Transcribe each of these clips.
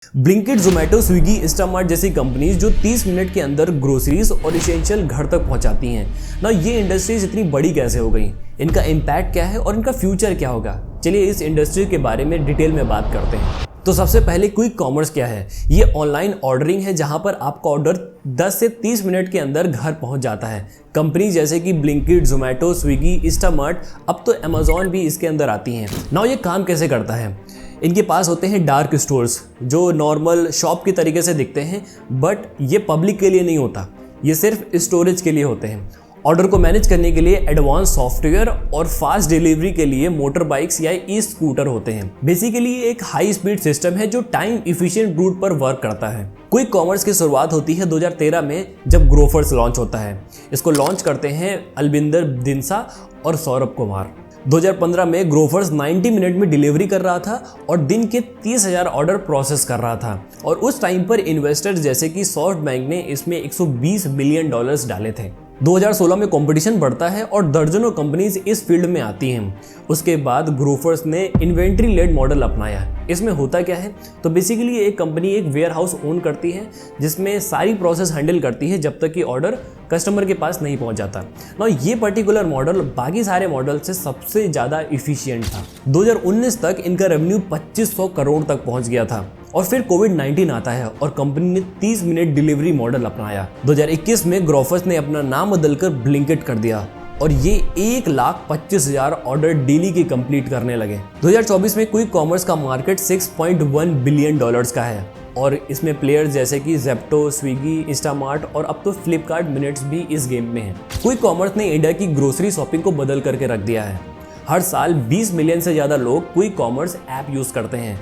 Blinkit, Zomato, Swiggy, Instamart जैसी companies जो 30 minute के अंदर ग्रोसरीज और इसेंशियल घर तक पहुंचाती हैं ना, ये इंडस्ट्रीज इतनी बड़ी कैसे हो गई, इनका इम्पैक्ट क्या है और इनका फ्यूचर क्या होगा। चलिए इस इंडस्ट्री के बारे में डिटेल में बात करते हैं। तो सबसे पहले क्विक कॉमर्स क्या है। ये ऑनलाइन ऑर्डरिंग है जहां पर आपका ऑर्डर 10 से 30 मिनट के अंदर घर पहुंच जाता है। कंपनी जैसे कि ब्लिंकिट, जोमेटो, स्विगी, इंस्टामार्ट, अब तो अमेजॉन भी इसके अंदर आती हैं। नाउ ये काम कैसे करता है। इनके पास होते हैं डार्क स्टोर्स जो नॉर्मल शॉप की तरीके से दिखते हैं, बट ये पब्लिक के लिए नहीं होता, ये सिर्फ स्टोरेज के लिए होते हैं। ऑर्डर को मैनेज करने के लिए एडवांस सॉफ्टवेयर और फास्ट डिलीवरी के लिए मोटर बाइक्स या ई स्कूटर होते हैं। बेसिकली एक हाई स्पीड सिस्टम है जो टाइम इफिशिएंट रूट पर वर्क करता है। क्विक कॉमर्स की शुरुआत होती है 2013 में जब ग्रोफर्स लॉन्च होता है। इसको लॉन्च करते हैं अलविंदर दिनसा और सौरभ कुमार। 2015 में ग्रोफर्स 90 मिनट में डिलीवरी कर रहा था और दिन के 30,000 ऑर्डर प्रोसेस कर रहा था। और उस टाइम पर इन्वेस्टर्स जैसे कि सॉफ्ट बैंक ने इसमें $120 बिलियन डाले थे। 2016 में कंपटीशन बढ़ता है और दर्जनों कंपनीज इस फील्ड में आती हैं। उसके बाद ग्रोफर्स ने इन्वेंट्री लेड मॉडल अपनाया। इसमें होता क्या है, तो बेसिकली एक कंपनी एक वेयर हाउस ओन करती है जिसमें सारी प्रोसेस हैंडल करती है जब तक कि ऑर्डर कस्टमर के पास नहीं पहुंच जाता। ना ये पर्टिकुलर मॉडल बाकी सारे मॉडल से सबसे ज़्यादा इफिशिएंट था। 2019 तक इनका रेवेन्यू 2500 करोड़ तक पहुंच गया था। और फिर कोविड-19 आता है और कंपनी ने 30 मिनट डिलीवरी मॉडल अपनाया। 2021 में ग्रोफर्स ने अपना नाम बदलकर ब्लिंकिट कर दिया और ये 1,25,000 ऑर्डर डेली के कंप्लीट करने लगे। 2024 में क्विक कॉमर्स का मार्केट $6.1 बिलियन का है और इसमें प्लेयर्स जैसे कि ज़ेप्टो, स्विगी, इंस्टामार्ट और अब तो फ्लिपकार्ट मिनट्स भी इस गेम में हैं। क्विक कॉमर्स ने इंडिया की ग्रोसरी शॉपिंग को बदल करके रख दिया है। हर साल 20 मिलियन से ज़्यादा लोग क्विक कॉमर्स ऐप यूज़ करते हैं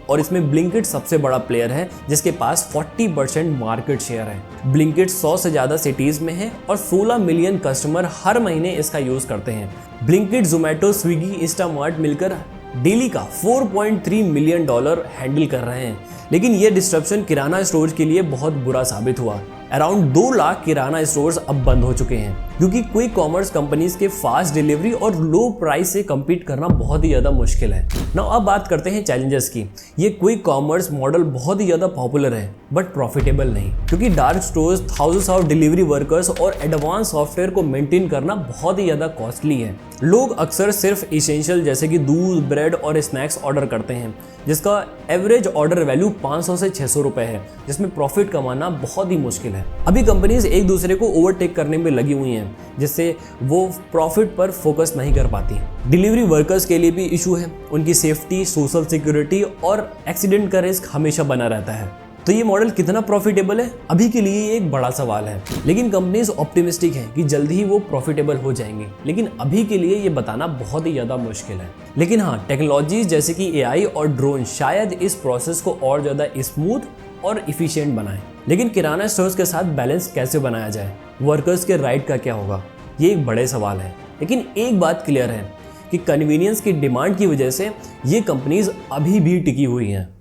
और इसमें ब्लिंकिट सबसे बड़ा प्लेयर है जिसके पास 40% मार्केट शेयर है। ब्लिंकिट 100 से ज़्यादा सिटीज़ में है और 16 मिलियन कस्टमर हर महीने इसका यूज़ करते हैं। ब्लिंकिट, जोमेटो, स्विगी, इंस्टामार्ट मिलकर डेली का $4.3 मिलियन हैंडल कर रहे हैं। लेकिन ये डिस्ट्रप्शन किराना स्टोर्स के लिए बहुत बुरा साबित हुआ। अराउंड 2 लाख किराना स्टोर्स अब बंद हो चुके हैं क्योंकि क्विक कॉमर्स कंपनीज के फास्ट डिलीवरी और लो प्राइस से कम्पीट करना बहुत ही ज़्यादा मुश्किल है। नाउ अब बात करते हैं चैलेंजेस की। ये क्विक कॉमर्स मॉडल बहुत ही ज़्यादा पॉपुलर है बट प्रॉफिटेबल नहीं, क्योंकि dark stores, thousands of delivery workers और एडवांस सॉफ्टवेयर को मेंटेन करना बहुत ही ज़्यादा कॉस्टली है। लोग अक्सर सिर्फ इसेंशियल जैसे कि दूध, ब्रेड और स्नैक्स ऑर्डर करते हैं जिसका एवरेज ऑर्डर वैल्यू 500 से 600 रुपए है, जिसमें प्रॉफिट कमाना बहुत ही मुश्किल है। अभी कंपनीज एक दूसरे को ओवरटेक करने में लगी हुई हैं जिससे वो प्रॉफिट पर फोकस नहीं कर पाती। डिलीवरी वर्कर्स के लिए भी इशू है, उनकी सेफ्टी, सोशल सिक्योरिटी और एक्सीडेंट का रिस्क हमेशा बना रहता है। तो ये मॉडल कितना प्रॉफिटेबल है, अभी के लिए ये एक बड़ा सवाल है। लेकिन कंपनीज ऑप्टिमिस्टिक हैं कि जल्दी ही वो प्रॉफिटेबल हो जाएंगी, लेकिन अभी के लिए ये बताना बहुत ही ज़्यादा मुश्किल है। लेकिन हाँ, टेक्नोलॉजीज जैसे कि AI और ड्रोन शायद इस प्रोसेस को और ज़्यादा स्मूथ और इफिशिएंट बनाएं। लेकिन किराना स्टोर्स के साथ बैलेंस कैसे बनाया जाए, वर्कर्स के राइट का क्या होगा, ये एक बड़े सवाल है। लेकिन एक बात क्लियर है कि कन्वीनियंस की डिमांड की वजह से ये कंपनीज अभी भी टिकी हुई हैं।